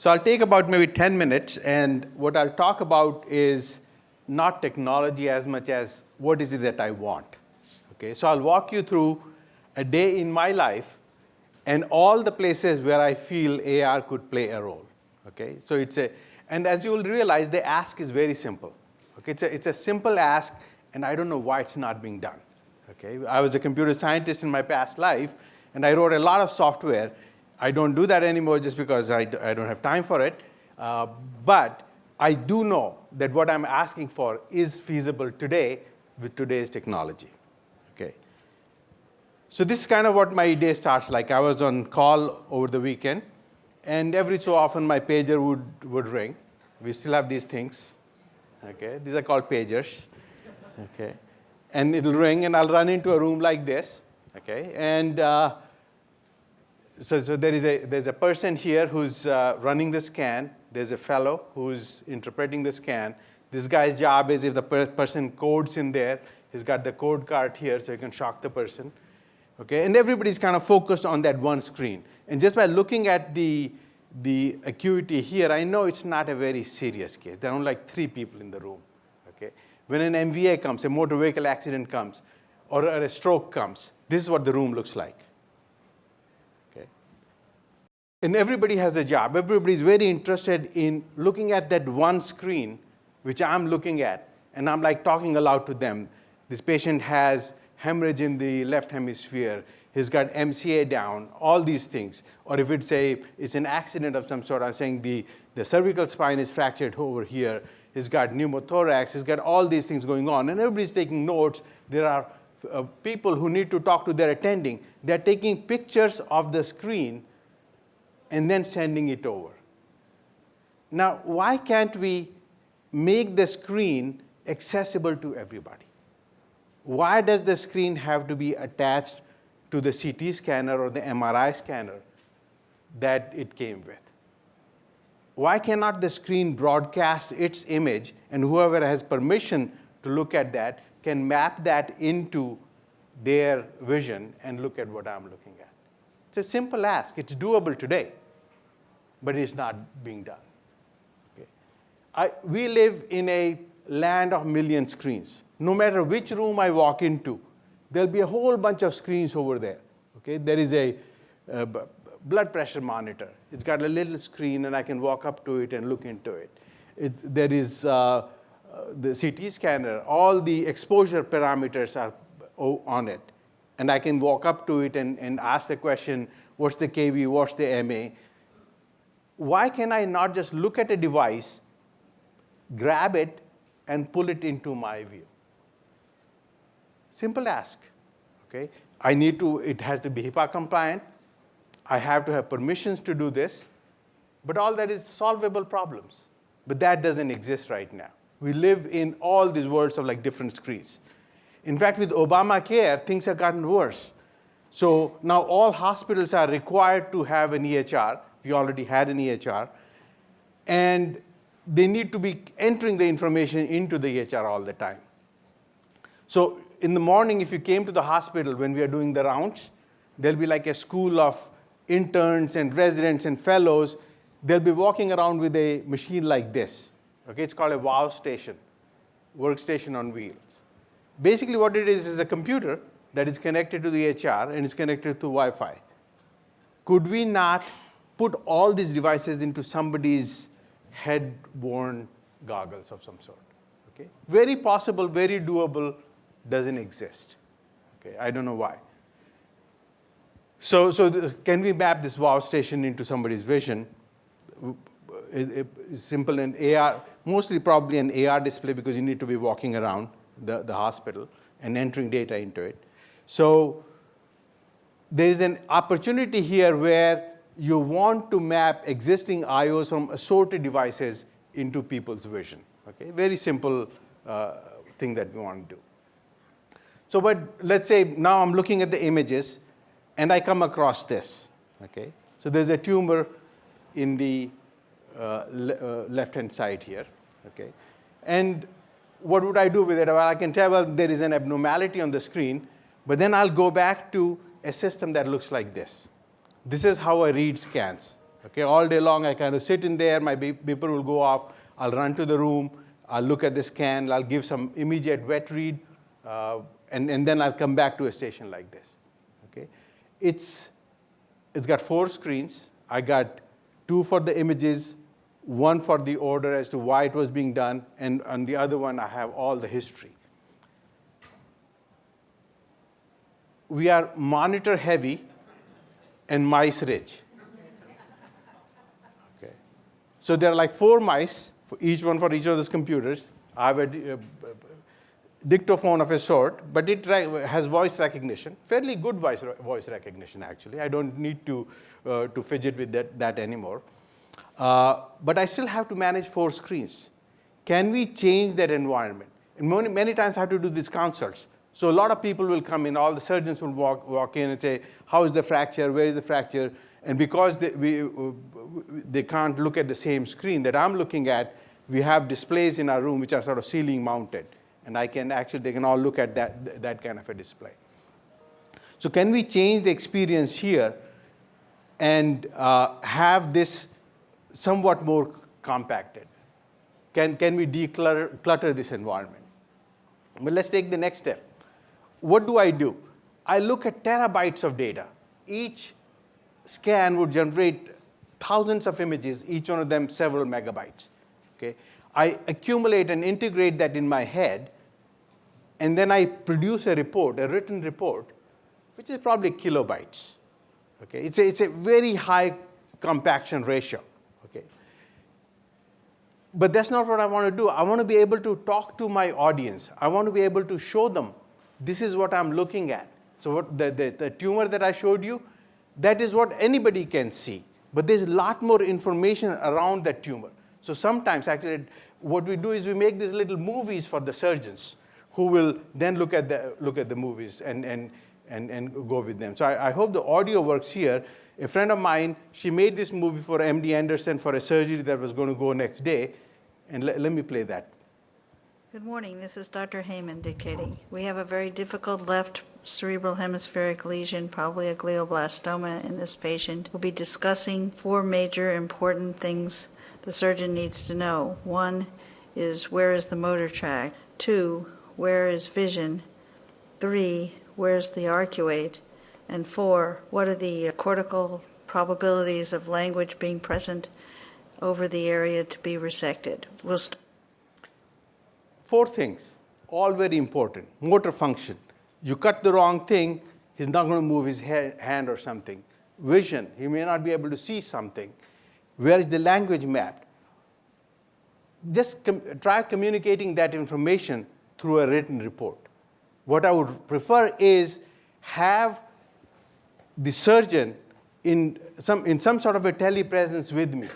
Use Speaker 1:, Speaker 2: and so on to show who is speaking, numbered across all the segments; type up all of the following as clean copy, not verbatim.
Speaker 1: So I'll take about maybe 10 minutes, and what I'll talk about is not technology as much as what is it that I want. Okay, so I'll walk you through a day in my life and all the places where I feel AR could play a role. Okay, so and as you will realize, the ask is very simple. Okay, it's a simple ask, and I don't know why it's not being done. Okay, I was a computer scientist in my past life, and I wrote a lot of software. I don't do that anymore just because I don't have time for it. But I do know that what I'm asking for is feasible today with today's technology. Okay. So this is kind of what my day starts like. I was on call over the weekend, and every so often my pager would ring. We still have these things. Okay. These are called pagers. Okay. And it'll ring, and I'll run into a room like this. Okay. And so there's a person here who's running the scan. There's a fellow who's interpreting the scan. This guy's job is if the person codes in there, he's got the code card here so he can shock the person. Okay, and everybody's kind of focused on that one screen. And just by looking at the acuity here, I know it's not a very serious case. There are only like 3 people in the room. Okay, when an MVA comes, a motor vehicle accident comes, or a stroke comes, this is what the room looks like. And everybody has a job. Everybody is very interested in looking at that one screen, which I'm looking at, and I'm like talking aloud to them. This patient has hemorrhage in the left hemisphere. He's got MCA down, all these things. Or if it's an accident of some sort, I'm saying the cervical spine is fractured over here. He's got pneumothorax. He's got all these things going on. And everybody's taking notes. There are people who need to talk to their attending. They're taking pictures of the screen and then sending it over. Now, why can't we make the screen accessible to everybody? Why does the screen have to be attached to the CT scanner or the MRI scanner that it came with? Why cannot the screen broadcast its image, and whoever has permission to look at that can map that into their vision and look at what I'm looking at? It's a simple ask. It's doable today, but it's not being done. Okay. We live in a land of million screens. No matter which room I walk into, there'll be a whole bunch of screens over there. Okay. There is a blood pressure monitor. It's got a little screen, and I can walk up to it and look into it. There is the CT scanner. All the exposure parameters are on it. And I can walk up to it and ask the question, what's the kV, what's the MA? Why can I not just look at a device, grab it, and pull it into my view? Simple ask. Okay? It has to be HIPAA compliant. I have to have permissions to do this. But all that is solvable problems. But that doesn't exist right now. We live in all these worlds of like different screens. In fact, with Obamacare, things have gotten worse. So now all hospitals are required to have an EHR. We already had an EHR. And they need to be entering the information into the EHR all the time. So in the morning, if you came to the hospital when we are doing the rounds, there'll be like a school of interns and residents and fellows. They'll be walking around with a machine like this. Okay, it's called a WOW station, workstation on wheels. Basically what it is a computer that is connected to the HR and is connected to Wi-Fi. Could we not put all these devices into somebody's head-worn goggles of some sort? Okay? Very possible, very doable, doesn't exist. Okay? I don't know why. So can we map this WOW station into somebody's vision? It's simple, and AR, mostly probably an AR display because you need to be walking around the hospital and entering data into it. So there is an opportunity here where you want to map existing IOs from assorted devices into people's vision. Okay? Very simple thing that we want to do. So but let's say now I'm looking at the images, and I come across this. Okay? So there's a tumor in the left-hand side here. Okay? And what would I do with it? Well, I can tell, well, there is an abnormality on the screen, but then I'll go back to a system that looks like this. This is how I read scans. Okay, all day long, I kind of sit in there, my beeper will go off, I'll run to the room, I'll look at the scan, I'll give some immediate wet read, and then I'll come back to a station like this. Okay, it's got 4 screens. I got 2 for the images, 1 for the order as to why it was being done, and on the other one, I have all the history. We are monitor heavy and mice rich. Okay. So there are like 4 mice, for each of those computers. I have a dictaphone of a sort, but it has voice recognition, fairly good voice recognition, actually. I don't need to fidget with that anymore. But I still have to manage 4 screens. Can we change that environment? And many times I have to do these consults. So a lot of people will come in, all the surgeons will walk in and say, how is the fracture, where is the fracture? And because they can't look at the same screen that I'm looking at, we have displays in our room which are sort of ceiling mounted. And they can all look at that kind of a display. So can we change the experience here and have this somewhat more compacted? Can we declutter this environment? But let's take the next step. What do? I look at terabytes of data. Each scan would generate thousands of images, each one of them several megabytes. Okay? I accumulate and integrate that in my head, and then I produce a report, a written report, which is probably kilobytes. Okay? It's a very high compaction ratio. Okay? But that's not what I want to do. I want to be able to talk to my audience. I want to be able to show them, this is what I'm looking at. So what the tumor that I showed you, that is what anybody can see. But there's a lot more information around that tumor. So sometimes, actually, what we do is we make these little movies for the surgeons who will then look at the movies and go with them. So I hope the audio works here. A friend of mine, she made this movie for MD Anderson for a surgery that was going to go next day. And let me play that.
Speaker 2: Good morning. This is Dr. Heyman dictating. We have a very difficult left cerebral hemispheric lesion, probably a glioblastoma in this patient. We'll be discussing 4 major important things the surgeon needs to know. 1 is, where is the motor tract? 2, where is vision? 3, where's the arcuate? And 4, what are the cortical probabilities of language being present over the area to be resected?
Speaker 1: 4 things, all very important. Motor function. You cut the wrong thing, he's not going to move his hand or something. Vision, he may not be able to see something. Where is the language mapped? Just try communicating that information through a written report. What I would prefer is have the surgeon in some sort of a telepresence with me.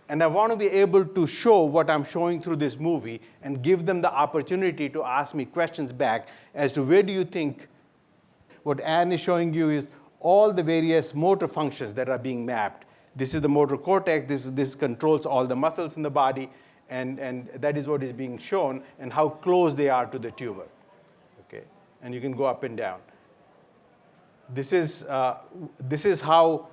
Speaker 1: And I want to be able to show what I'm showing through this movie and give them the opportunity to ask me questions back as to where do you think. What Anne is showing you is all the various motor functions that are being mapped. This is the motor cortex. This controls all the muscles in the body. And that is what is being shown and how close they are to the tumor. Okay? And you can go up and down. This is how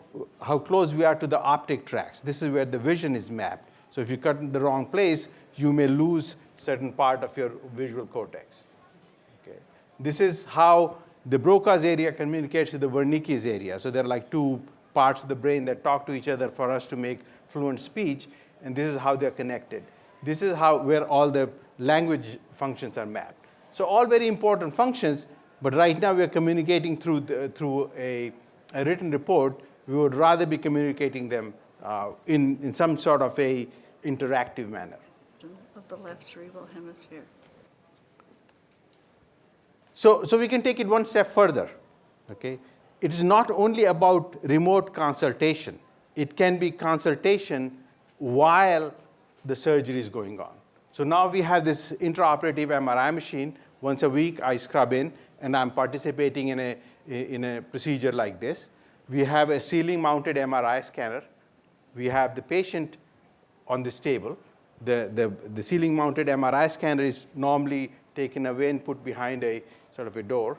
Speaker 1: close we are to the optic tracts. This is where the vision is mapped. So if you cut in the wrong place, you may lose certain part of your visual cortex. Okay. This is how the Broca's area communicates with the Wernicke's area. So there are like 2 parts of the brain that talk to each other for us to make fluent speech, and this is how they're connected. This is where all the language functions are mapped. So all very important functions, but right now we're communicating through a written report. We would rather be communicating them in some sort of a interactive manner.
Speaker 2: Of the left cerebral hemisphere.
Speaker 1: So we can take it one step further. Okay? It is not only about remote consultation. It can be consultation while the surgery is going on. So now we have this intraoperative MRI machine. Once a week, I scrub in, and I'm participating in a procedure like this. We have a ceiling-mounted MRI scanner. We have the patient on this table. The ceiling-mounted MRI scanner is normally taken away and put behind a sort of a door.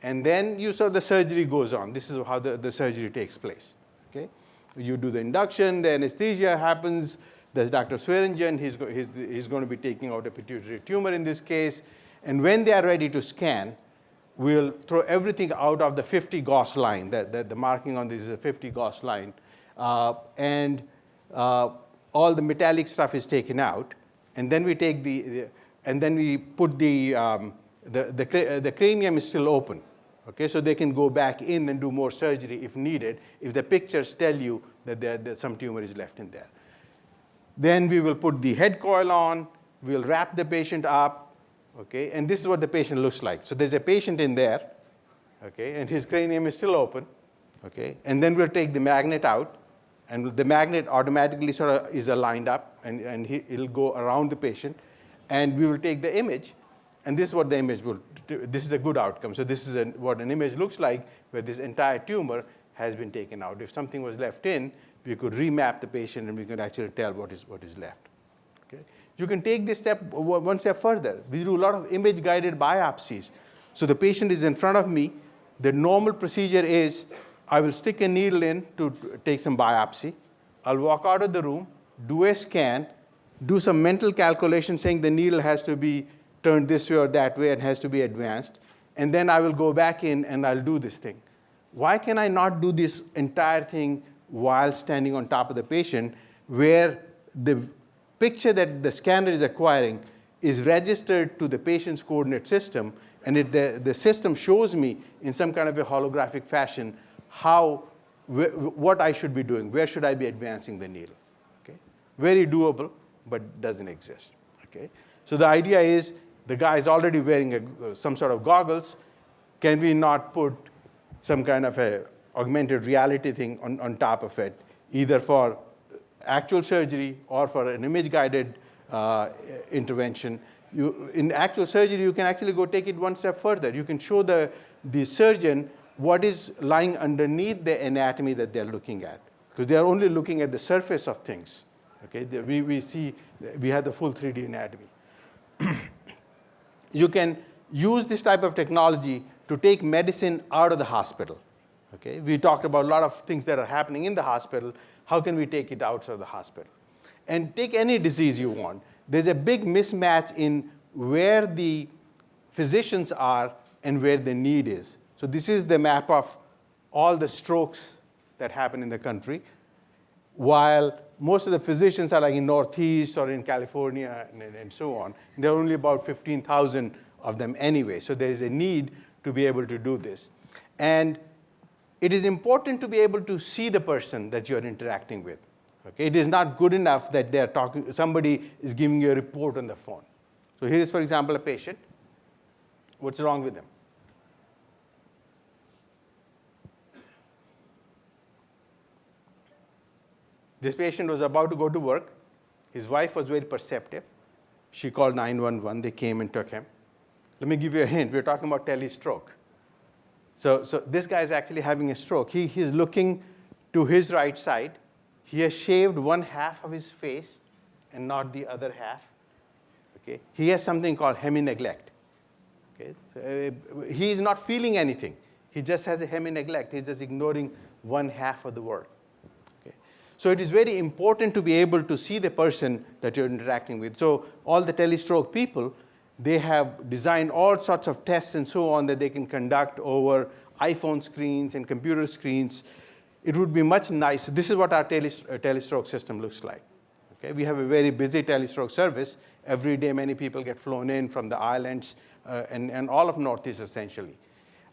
Speaker 1: And then the surgery goes on. This is how the surgery takes place. Okay? You do the induction, the anesthesia happens. There's Dr. Swearingen. He's going to be taking out a pituitary tumor in this case. And when they are ready to scan, we'll throw everything out of the 50 Gauss line. The marking on this is a 50 Gauss line. And all the metallic stuff is taken out. And then we take and then we put the cranium is still open. Okay, so they can go back in and do more surgery if needed, if the pictures tell you that some tumor is left in there. Then we will put the head coil on. We'll wrap the patient up. Okay, and this is what the patient looks like. So there's a patient in there, okay, and his cranium is still open. Okay, and then we'll take the magnet out, and the magnet automatically sort of is aligned up, and it'll go around the patient, and we will take the image, and this is what the image will do. This is a good outcome. So this is what an image looks like, where this entire tumor has been taken out. If something was left in, we could remap the patient, and we could actually tell what is left. Okay? You can take this step one step further. We do a lot of image-guided biopsies. So the patient is in front of me. The normal procedure is I will stick a needle in to take some biopsy. I'll walk out of the room, do a scan, do some mental calculation saying the needle has to be turned this way or that way and has to be advanced. And then I will go back in and I'll do this thing. Why can I not do this entire thing while standing on top of the patient, where the picture that the scanner is acquiring is registered to the patient's coordinate system, and the system shows me in some kind of a holographic fashion what I should be doing, where should I be advancing the needle. Okay? Very doable, but doesn't exist. Okay? So the idea is the guy is already wearing some sort of goggles. Can we not put some kind of a augmented reality thing on top of it, either for actual surgery or for an image-guided intervention? In actual surgery, you can actually go take it one step further. You can show the surgeon what is lying underneath the anatomy that they're looking at, because they are only looking at the surface of things. Okay? We have the full 3D anatomy. You can use this type of technology to take medicine out of the hospital. Okay? We talked about a lot of things that are happening in the hospital. How can we take it outside of the hospital? And take any disease you want. There's a big mismatch in where the physicians are and where the need is. So this is the map of all the strokes that happen in the country, while most of the physicians are like in Northeast or in California and so on. There are only about 15,000 of them anyway. So there is a need to be able to do this. And it is important to be able to see the person that you're interacting with. Okay? It is not good enough that they're talking, somebody is giving you a report on the phone. So here is, for example, a patient. What's wrong with him? This patient was about to go to work. His wife was very perceptive. She called 911. They came and took him. Let me give you a hint. We're talking about telestroke. So this guy is actually having a stroke. He's looking to his right side. He has shaved one half of his face and not the other half. Okay? He has something called hemi-neglect. Okay? So, he is not feeling anything. He just has a hemi-neglect. He's just ignoring one half of the world. Okay? So it is very important to be able to see the person that you're interacting with. So all the telestroke people, they have designed all sorts of tests and so on that they can conduct over iPhone screens and computer screens. It would be much nicer. This is what our telestroke system looks like. Okay? We have a very busy telestroke service. Every day, many people get flown in from the islands and all of Northeast, essentially.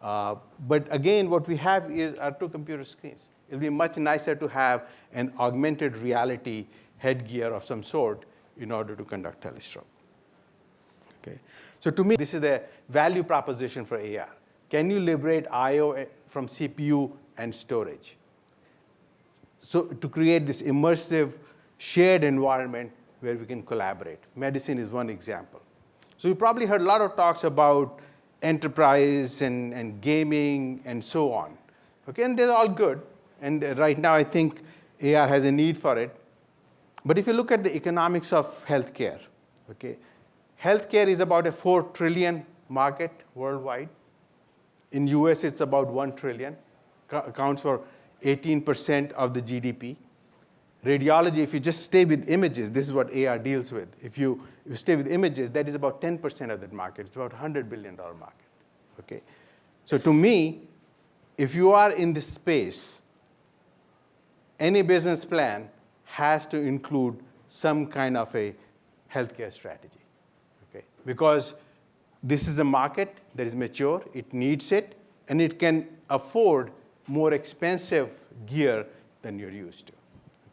Speaker 1: But again, what we have are two computer screens. It'll be much nicer to have an augmented reality headgear of some sort in order to conduct telestroke. Okay? So to me, this is the value proposition for AR. Can you liberate I/O from CPU and storage? So to create this immersive, shared environment where we can collaborate. Medicine is one example. So you probably heard a lot of talks about enterprise and gaming and so on. Okay, and they're all good. And right now, I think AR has a need for it. But if you look at the economics of healthcare, okay, healthcare is about a $4 trillion market worldwide. In US, it's about $1 trillion. Accounts for 18% of the GDP. Radiology, if you just stay with images, this is what AR deals with. If you stay with images, that is about 10% of that market. It's about a $100 billion market. Okay? So to me, if you are in this space, any business plan has to include some kind of a healthcare strategy. Okay? Because this is a market that is mature, it needs it, and it can afford more expensive gear than you're used to.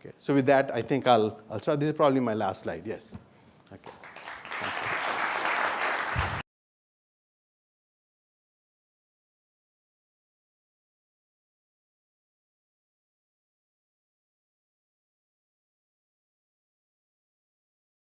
Speaker 1: Okay? So with that, I think I'll start. This is probably my last slide. Yes?